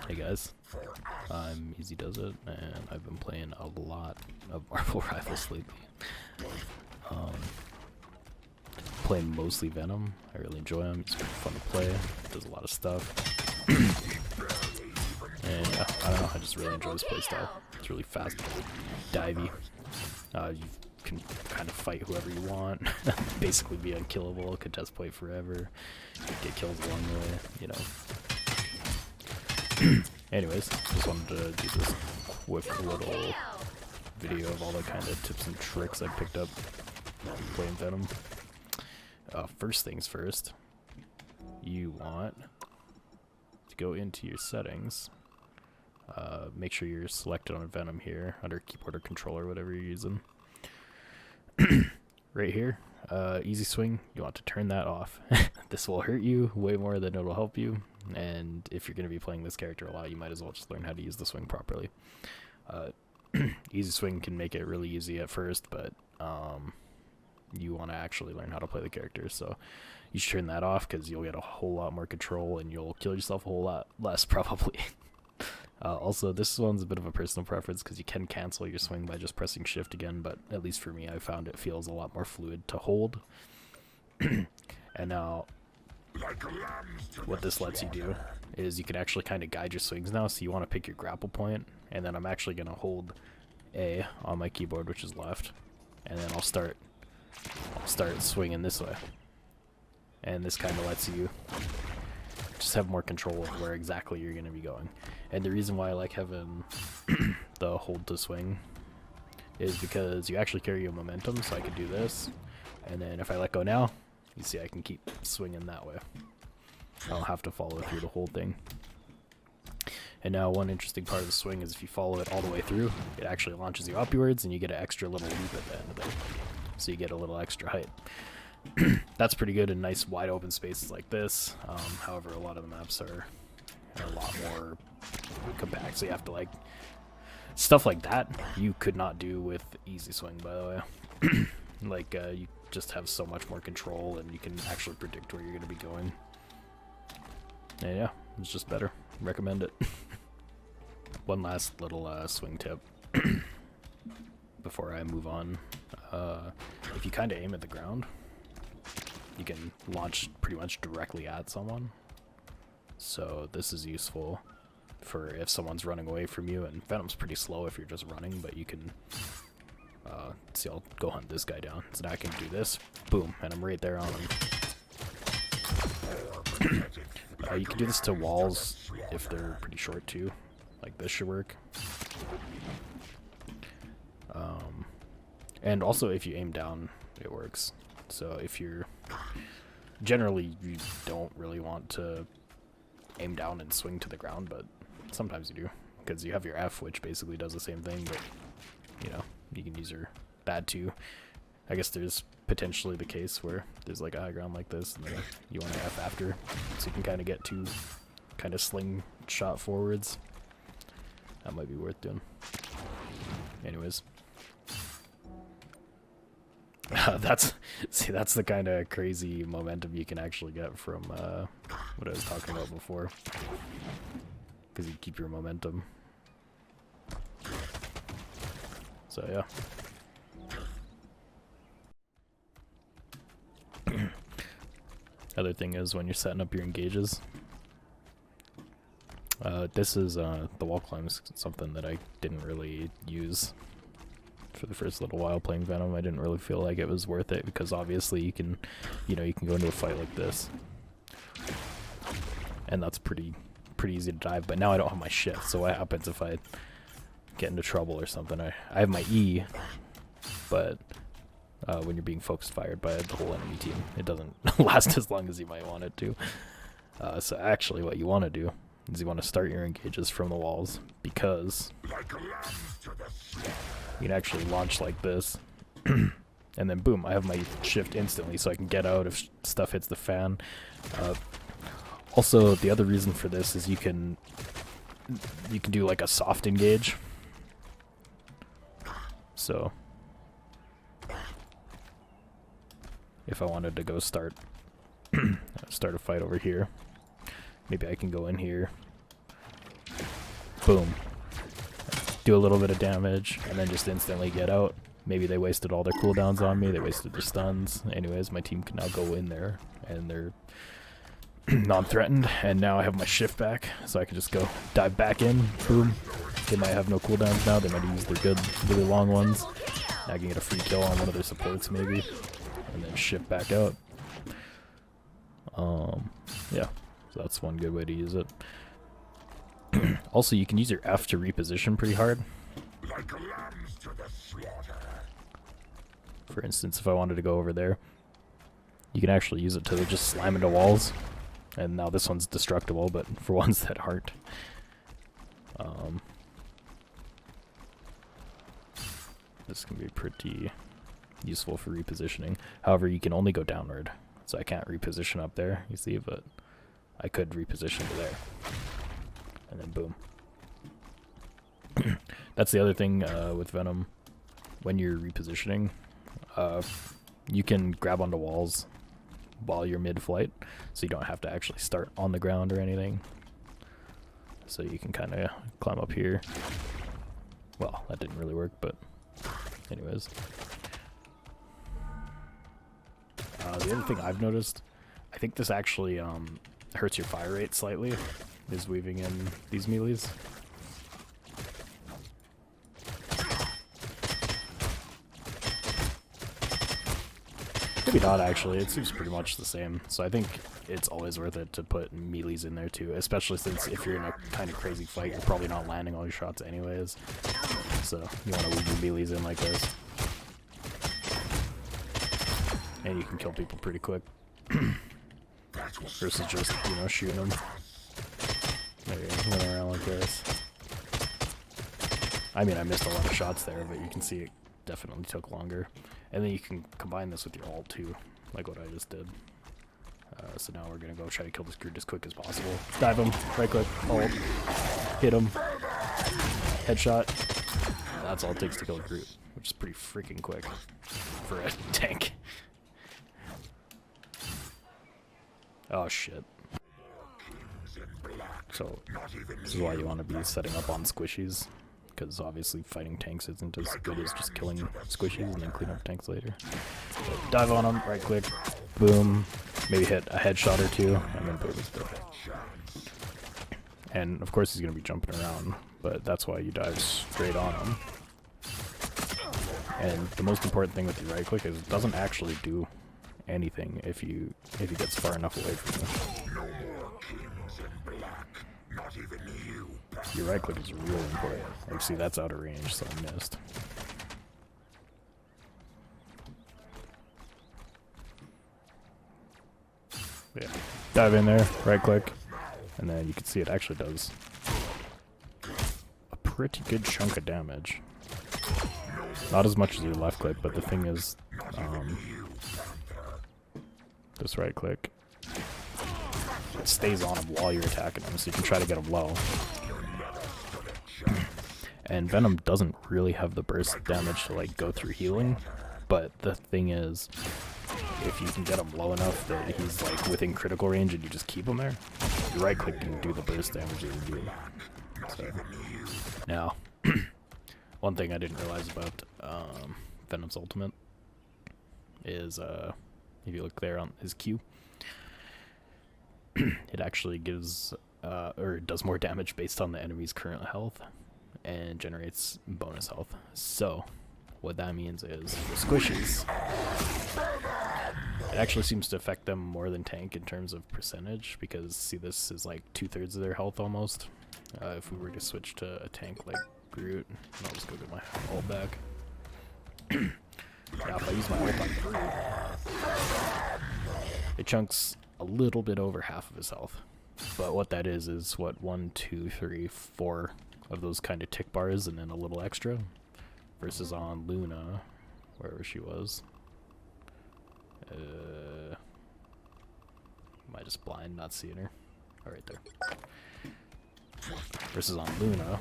Hey guys, I'm Easy Does It, and I've been playing a lot of Marvel Rivals lately. Um, Playing mostly Venom. I really enjoy him. He's pretty fun to play. Does a lot of stuff. And yeah, I don't know. I just really enjoy his playstyle. It's really fast, divey. You can kind of fight whoever you want. Basically, be unkillable. Contest point forever. Get kills along the way. You know. Anyways, just wanted to do this quick little video of all the kind of tips and tricks I picked up playing Venom. First things first, you want to go into your settings, make sure you're selected on Venom here under keyboard or controller, whatever you're using. Right here, easy swing, you want to turn that off. This will hurt you way more than it'll help you, and if you're going to be playing this character a lot, you might as well just learn how to use the swing properly. Easy swing can make it really easy at first, but you want to actually learn how to play the character, so you should turn that off because you'll get a whole lot more control and you'll kill yourself a whole lot less probably. Also, this one's a bit of a personal preference because you can cancel your swing by just pressing shift again, but at least for me I found it feels a lot more fluid to hold. And now what this lets you do is you can actually kind of guide your swings now, so you want to pick your grapple point, and then I'm actually going to hold A on my keyboard, which is left, and then I'll start swinging this way, and this kind of lets you just have more control of where exactly you're going to be going. And the reason why I like having the hold to swing is because you actually carry your momentum, so I can do this, and then if I let go now, you see I can keep swinging that way. I don't have to follow through the whole thing. And now one interesting part of the swing is if you follow it all the way through, it actually launches you upwards and you get an extra little loop at the end of it. So you get a little extra height. That's pretty good in nice wide open spaces like this. However, a lot of the maps are a lot more compact, so you have to like stuff like that you could not do with easy swing, by the way. Like you just have so much more control and you can actually predict where you're going to be going. And yeah, it's just better. Recommend it. One last little swing tip before I move on. If you kind of aim at the ground, you can launch pretty much directly at someone. So this is useful for if someone's running away from you, and Venom's pretty slow if you're just running, but you can see, I'll go hunt this guy down. So now I can do this, boom, and I'm right there on him. You can do this to walls if they're pretty short too, like this should work. And also if you aim down, it works. So if you're, generally you don't really want to aim down and swing to the ground, but sometimes you do, because you have your F, which basically does the same thing, but you know, you can use your that too. I guess there's potentially the case where there's like a high ground like this, and then you want to F after, so you can kind of get two kind of slingshot forwards. That might be worth doing. Anyways. That's the kind of crazy momentum you can actually get from what I was talking about before, because you keep your momentum. So yeah. Other thing is when you're setting up your engages, this is the wall climbs, something that I didn't really use for the first little while playing Venom. I didn't really feel like it was worth it, because obviously you can, you know, you can go into a fight like this, and that's pretty easy to dive. But now I don't have my shift, so what happens if I get into trouble or something? I have my E, but when you're being focused fired by the whole enemy team, it doesn't last as long as you might want it to. So actually what you want to do is you want to start your engages from the walls, because you can actually launch like this, and then boom, I have my shift instantly, so I can get out if stuff hits the fan. Also, the other reason for this is you can do like a soft engage. So if I wanted to go start a fight over here, maybe I can go in here, boom. Do a little bit of damage, and then just instantly get out. Maybe they wasted all their cooldowns on me, they wasted their stuns. Anyways, my team can now go in there, and they're non-threatened, and now I have my shift back, so I can just go dive back in, boom. They might have no cooldowns now, they might use their good, really long ones. Now I can get a free kill on one of their supports maybe, and then shift back out. Yeah, so that's one good way to use it. Also, you can use your F to reposition pretty hard. Like lambs to the slaughter. For instance, if I wanted to go over there, you can actually use it to just slam into walls. And now this one's destructible, but for ones that aren't. This can be pretty useful for repositioning. However, you can only go downward, so I can't reposition up there, you see, but I could reposition to there. And then boom. That's the other thing with Venom. When you're repositioning, you can grab onto walls while you're mid-flight, so you don't have to actually start on the ground or anything. So you can kind of climb up here. Well, that didn't really work, but anyways. The other thing I've noticed, I think this actually hurts your fire rate slightly, is weaving in these melees. Maybe not actually, it seems pretty much the same. So I think it's always worth it to put melees in there too, especially since if you're in a kind of crazy fight, you're probably not landing all your shots anyways. So you want to weave your melees in like this. And you can kill people pretty quick. Versus just, you know, shooting them. There you go, running around like this. I mean, I missed a lot of shots there, but you can see it definitely took longer. And then you can combine this with your ult too, like what I just did. So now we're gonna go try to kill this Groot as quick as possible. Dive him, right click, ult, hit him, headshot. That's all it takes to kill a Groot, which is pretty freaking quick for a tank. Oh shit. So, this is why you want to be setting up on squishies, because obviously fighting tanks isn't as good as just killing squishies and then clean up tanks later. So dive on them, right click, boom, maybe hit a headshot or two, and then boom, he's dead. And of course he's going to be jumping around, but that's why you dive straight on him. And the most important thing with your right click is it doesn't actually do anything if he gets far enough away from you. No more kings in black. Not even you. Your right click is really important. Like, see, that's out of range, so I missed. Yeah. Dive in there, right click, and then you can see it actually does a pretty good chunk of damage. Not as much as your left click, but the thing is, this right click, it stays on him while you're attacking him, so you can try to get him low. And Venom doesn't really have the burst damage to like go through healing, but the thing is, if you can get him low enough that he's like within critical range and you just keep him there, your right click can do the burst damage that you do. So, now, one thing I didn't realize about Venom's ultimate is if you look there on his Q, it actually gives or does more damage based on the enemy's current health and generates bonus health. So what that means is the squishies, it actually seems to affect them more than tank in terms of percentage, because see, this is like 2/3 of their health almost. If we were to switch to a tank like Groot, I'll just go get my ult back. Now if I use my ult on Groot, it chunks a little bit over half of his health. But what that is what, 1, 2, 3, 4 of those kind of tick bars and then a little extra. Versus on Luna, wherever she was. Am I just blind, not seeing her? Oh, right there. Versus on Luna.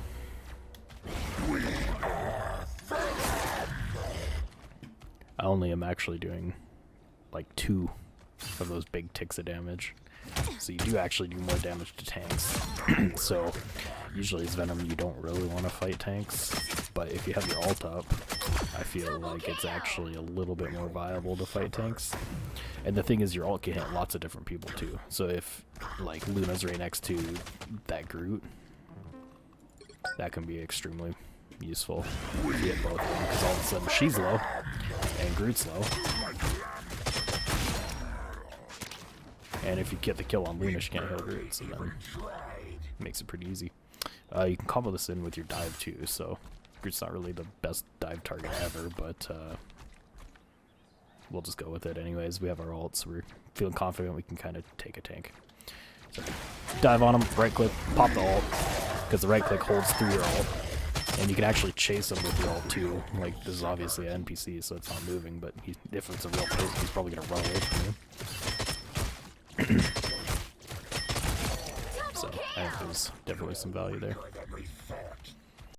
I only am actually doing like 2 of those big ticks of damage. So you do actually do more damage to tanks. So usually as Venom you don't really want to fight tanks, but if you have your ult up, I feel like it's actually a little bit more viable to fight tanks. And the thing is, your ult can hit lots of different people too. So if, like, Luna's right next to that Groot, that can be extremely useful if you hit both of them, because all of a sudden she's low, and Groot's low. And if you get the kill on Luna, she can't heal Groot, so then it makes it pretty easy. You can combo this in with your dive too, so Groot's not really the best dive target ever, but we'll just go with it anyways. We have our ult, so we're feeling confident we can kind of take a tank. So dive on him, right click, pop the ult, because the right click holds through your ult. And you can actually chase him with your ult too. Like, this is obviously an NPC, so it's not moving, but if it's a real person, he's probably going to run away from you. So, I think there's definitely some value there.